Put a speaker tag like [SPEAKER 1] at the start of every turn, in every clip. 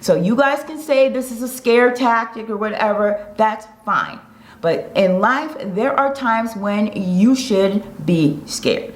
[SPEAKER 1] So you guys can say this is a scare tactic or whatever, that's fine. But in life, there are times when you should be scared.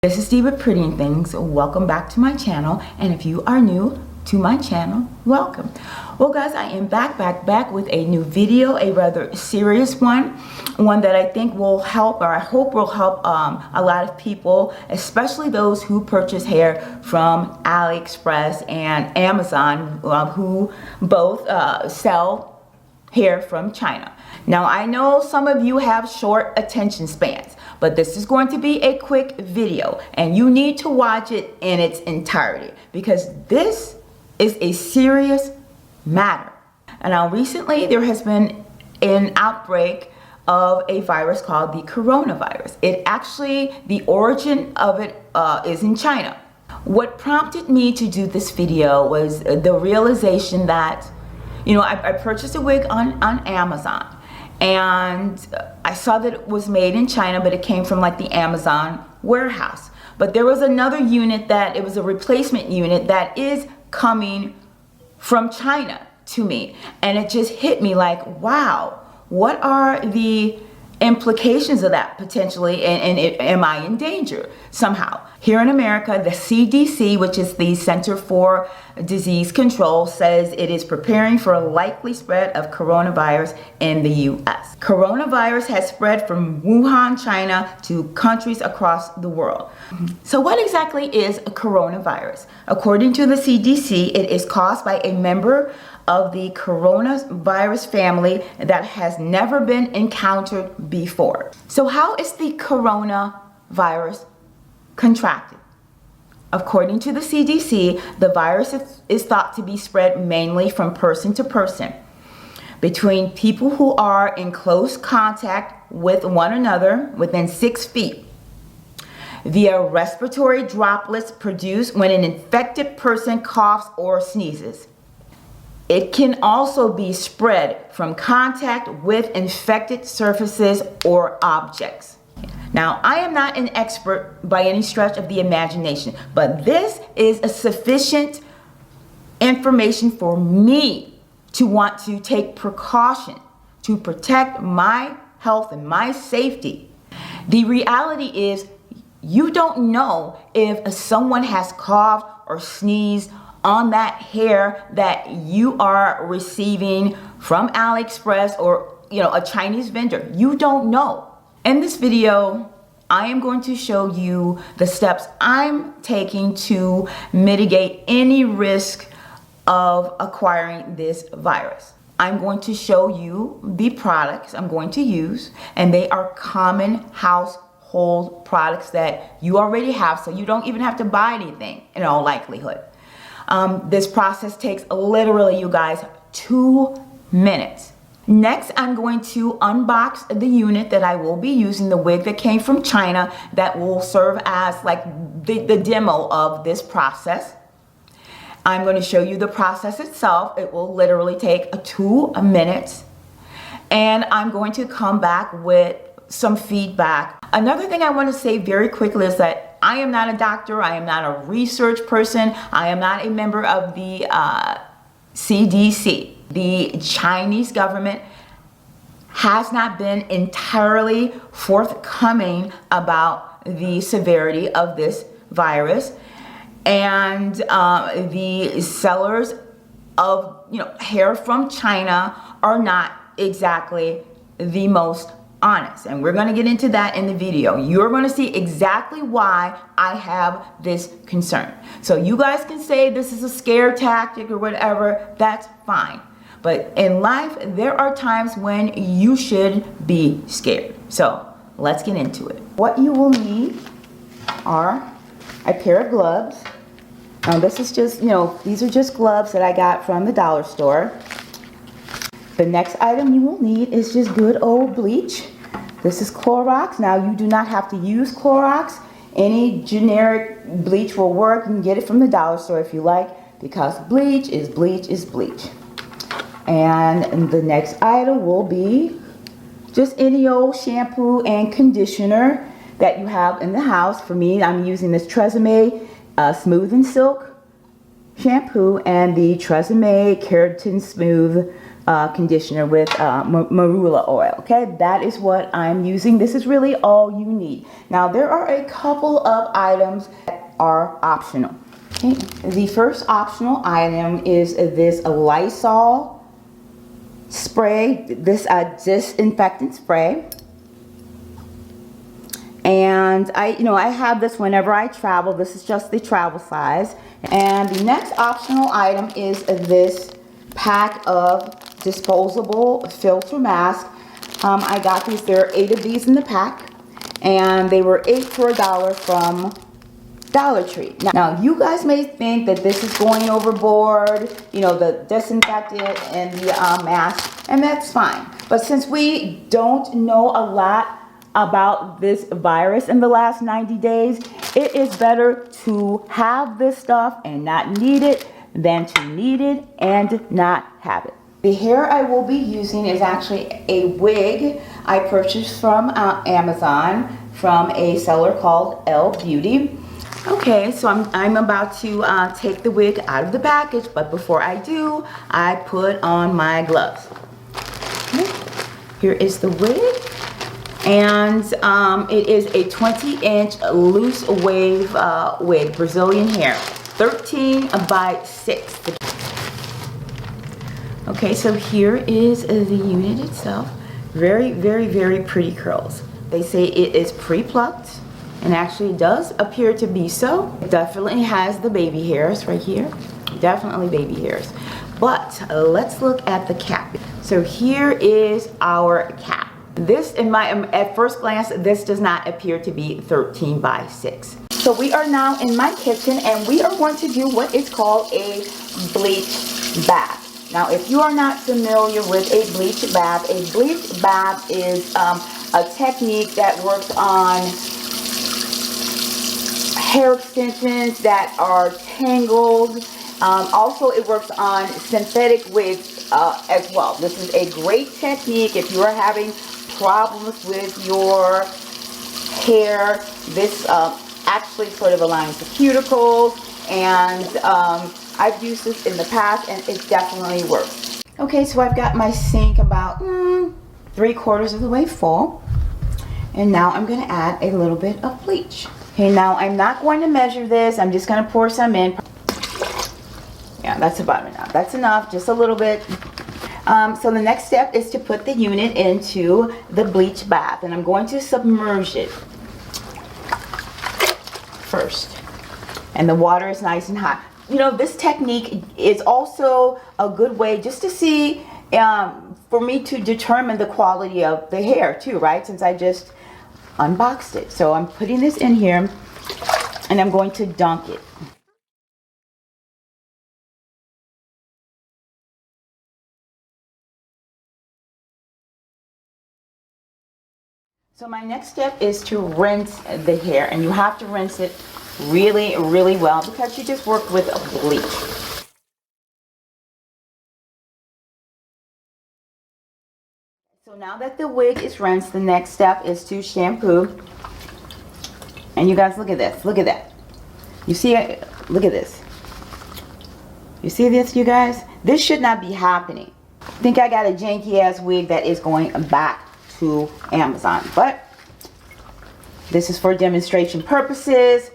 [SPEAKER 1] This is Dee with Pretty Things. Welcome back to my channel, and if you are new to my channel, welcome. Well guys, I am back with a new video, a rather serious one that I think will help, or I hope will help a lot of people, especially those who purchase hair from AliExpress and Amazon, who both sell hair from China. Now I know some of you have short attention spans, but this is going to be a quick video and you need to watch it in its entirety because this is a serious matter. And now recently there has been an outbreak of a virus called the coronavirus. The origin of it is in China. What prompted me to do this video was the realization that, I purchased a wig on Amazon. And I saw that it was made in China, but it came from like the Amazon warehouse. But there was another unit it was a replacement unit that is coming from China to me. And it just hit me like, wow, what are the implications of that potentially? And am I in danger somehow? Here in America, the CDC, which is the Center for Disease Control, says it is preparing for a likely spread of coronavirus in the US. Coronavirus has spread from Wuhan, China to countries across the world. So what exactly is a coronavirus? According to the CDC, it is caused by a member of the coronavirus family that has never been encountered before. So how is the coronavirus contracted? According to the CDC, the virus is thought to be spread mainly from person to person, between people who are in close contact with one another within 6 feet, via respiratory droplets produced when an infected person coughs or sneezes. It can also be spread from contact with infected surfaces or objects. Now, I am not an expert by any stretch of the imagination, but this is a sufficient information for me to want to take precaution to protect my health and my safety. The reality is, you don't know if someone has coughed or sneezed on that hair that you are receiving from AliExpress or a Chinese vendor. You don't know. In this video, I am going to show you the steps I'm taking to mitigate any risk of acquiring this virus. I'm going to show you the products I'm going to use, and they are common household products that you already have, so you don't even have to buy anything in all likelihood. This process takes literally, you guys, 2 minutes. Next, I'm going to unbox the unit that I will be using, the wig that came from China that will serve as like the demo of this process. I'm going to show you the process itself. It will literally take 2 minutes. And I'm going to come back with some feedback. Another thing I want to say very quickly is that I am not a doctor. I am not a research person. I am not a member of the CDC. The Chinese government has not been entirely forthcoming about the severity of this virus, and the sellers of hair from China are not exactly the most honest, and we're going to get into that in the video. You're going to see exactly why I have this concern. So you guys can say this is a scare tactic or whatever, that's fine. But in life, there are times when you should be scared. So let's get into it. What you will need are a pair of gloves. This is just, these are just gloves that I got from the dollar store. The next item you will need is just good old bleach. This is Clorox. Now, you do not have to use Clorox. Any generic bleach will work. You can get it from the dollar store if you like, because bleach is bleach is bleach. And the next item will be just any old shampoo and conditioner that you have in the house. For me, I'm using this Tresemme Smooth and Silk shampoo and the Tresemme Keratin Smooth conditioner with marula oil. Okay, that is what I'm using. This is really all you need. Now there are a couple of items that are optional. Okay, the first optional item is this Lysol spray, this disinfectant spray. And I have this whenever I travel. This is just the travel size. And the next optional item is this pack of disposable filter mask. I got these. There are 8 of these in the pack, and they were 8 for $1 from Dollar Tree. Now you guys may think that this is going overboard, the disinfectant and the mask, and that's fine. But since we don't know a lot about this virus in the last 90 days, it is better to have this stuff and not need it than to need it and not have it. The hair I will be using is actually a wig I purchased from Amazon from a seller called Elle Beauty. Okay, so I'm about to take the wig out of the package, but before I do, I put on my gloves. Okay. Here is the wig. And it is a 20-inch loose wave wig, Brazilian hair, 13 by 6. Okay, so here is the unit itself. Very, very, very pretty curls. They say it is pre-plucked, and actually it does appear to be so. It definitely has the baby hairs right here. Definitely baby hairs. But let's look at the cap. So here is our cap. This, at first glance, this does not appear to be 13 by 6. So we are now in my kitchen, and we are going to do what is called a bleach bath. Now, if you are not familiar with a bleach bath is a technique that works on hair extensions that are tangled. Also, it works on synthetic wigs as well. This is a great technique if you are having problems with your hair. This actually sort of aligns the cuticles, and I've used this in the past, and it definitely works. Okay, so I've got my sink about 3/4 of the way full, and now I'm going to add a little bit of bleach. Okay, now I'm not going to measure this. I'm just going to pour some in. Yeah, that's about enough. That's enough, just a little bit. So the next step is to put the unit into the bleach bath, and I'm going to submerge it first. And the water is nice and hot. This technique is also a good way just to see, for me to determine the quality of the hair too, right? Since I just unboxed it. So I'm putting this in here, and I'm going to dunk it. So my next step is to rinse the hair, and you have to rinse it really, really well because you just worked with bleach. So now that the wig is rinsed, the next step is to shampoo. And you guys, look at this. Look at that. You see it? Look at this. You see this, you guys? This should not be happening. I think I got a janky ass wig that is going back to Amazon, but this is for demonstration purposes.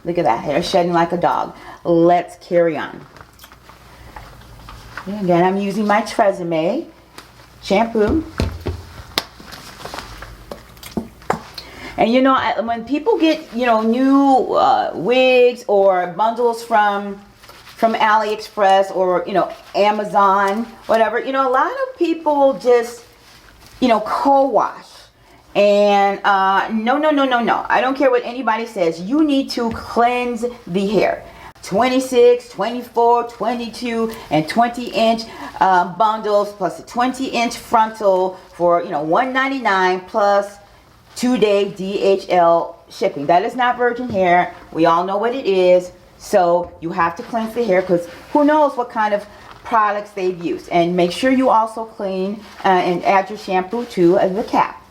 [SPEAKER 1] Look at that hair shedding like a dog. Let's carry on. Again, I'm using my Tresemme shampoo. And when people get new wigs or bundles from AliExpress or Amazon, whatever, a lot of people just co-wash. And no. I don't care what anybody says. You need to cleanse the hair. 26, 24, 22, and 20-inch bundles plus a 20-inch frontal for $1.99 plus 2-day DHL shipping. That is not virgin hair. We all know what it is. So you have to cleanse the hair because who knows what kind of products they've used. And make sure you also clean and add your shampoo to the cap.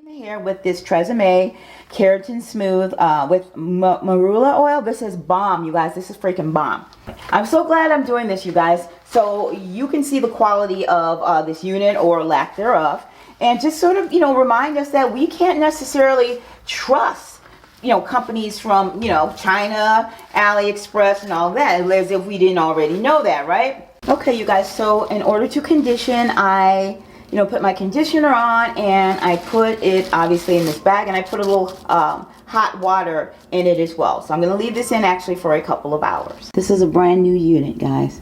[SPEAKER 1] Here with this Tresemme Keratin Smooth with marula oil. This is bomb, you guys. This is freaking bomb. I'm so glad I'm doing this, you guys, so you can see the quality of this unit or lack thereof, and just sort of, you know, remind us that we can't necessarily trust, you know, companies from, you know, China, AliExpress and all that, as if we didn't already know that, right? Okay, you guys, so in order to condition, I put my conditioner on, and I put it obviously in this bag, and I put a little hot water in it as well. So I'm going to leave this in actually for a couple of hours. This is a brand new unit, guys.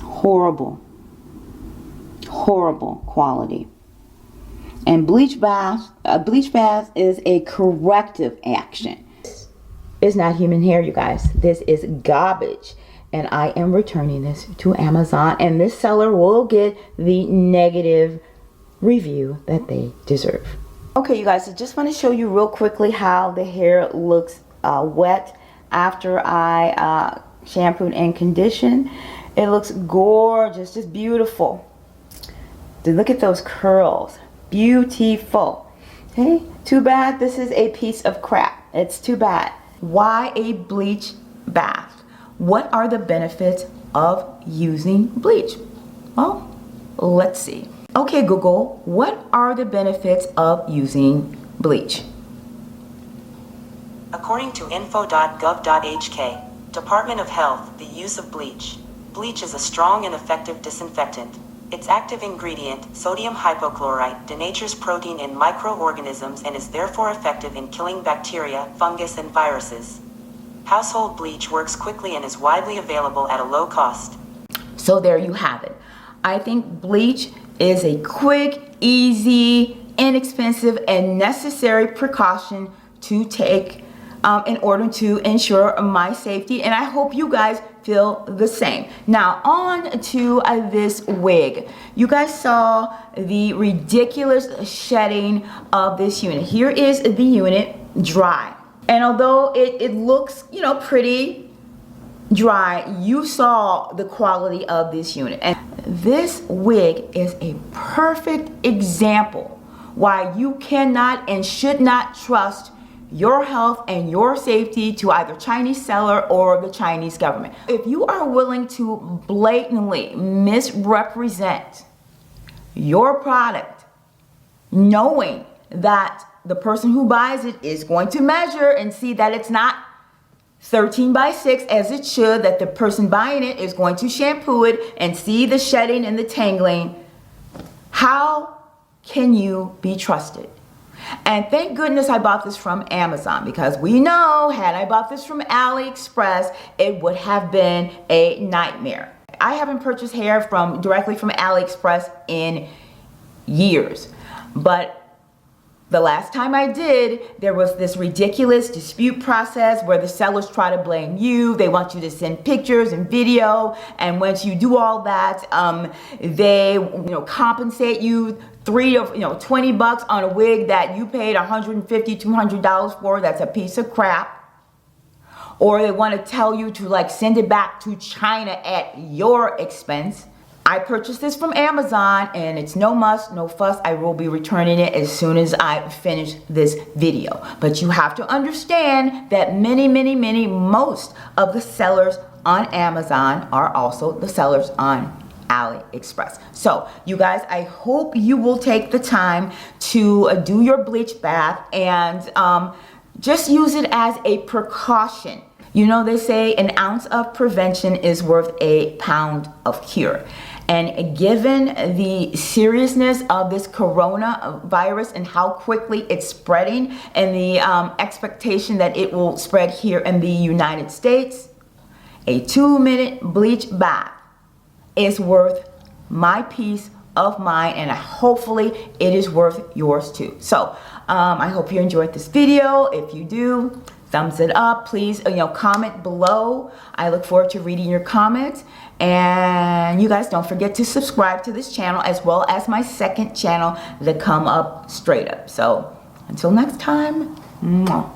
[SPEAKER 1] Horrible quality. And bleach bath is a corrective action. It's not human hair, you guys. This is garbage. And I am returning this to Amazon, and this seller will get the negative review that they deserve. Okay, you guys, I just want to show you real quickly how the hair looks wet after I shampooed and conditioned. It looks gorgeous, just beautiful. Look at those curls, beautiful. Okay, too bad this is a piece of crap. It's too bad. Why a bleach bath? What are the benefits of using bleach? Well, let's see. Okay, Google, what are the benefits of using bleach?
[SPEAKER 2] According to info.gov.hk, Department of Health, the use of bleach. Bleach is a strong and effective disinfectant. Its active ingredient, sodium hypochlorite, denatures protein in microorganisms and is therefore effective in killing bacteria, fungus, and viruses. Household bleach works quickly and is widely available at a low cost.
[SPEAKER 1] So there you have it. I think bleach is a quick, easy, inexpensive, and necessary precaution to take in order to ensure my safety, and I hope you guys feel the same. Now on to this wig. You guys saw the ridiculous shedding of this unit. Here is the unit dry. And although it looks, you know, pretty dry, you saw the quality of this unit. And this wig is a perfect example why you cannot and should not trust your health and your safety to either Chinese seller or the Chinese government. If you are willing to blatantly misrepresent your product, knowing that the person who buys it is going to measure and see that it's not 13 by 6 as it should, that the person buying it is going to shampoo it and see the shedding and the tangling, how can you be trusted? And thank goodness I bought this from Amazon, because we know had I bought this from AliExpress, it would have been a nightmare. I haven't purchased hair directly from AliExpress in years, but the last time I did, there was this ridiculous dispute process where the sellers try to blame you. They want you to send pictures and video, and once you do all that, they compensate you $20 on a wig that you paid $150, $200 for. That's a piece of crap. Or they want to tell you to send it back to China at your expense. I purchased this from Amazon, and it's no muss, no fuss. I will be returning it as soon as I finish this video. But you have to understand that most of the sellers on Amazon are also the sellers on AliExpress. So you guys, I hope you will take the time to do your bleach bath and just use it as a precaution. You know, they say an ounce of prevention is worth a pound of cure. And given the seriousness of this coronavirus and how quickly it's spreading, and the expectation that it will spread here in the United States, a 2-minute bleach bath is worth my peace of mind, and hopefully it is worth yours too. So I hope you enjoyed this video. If you do, thumbs it up. Please, comment below. I look forward to reading your comments. And you guys don't forget to subscribe to this channel as well as my second channel that come up straight up. So until next time, mwah.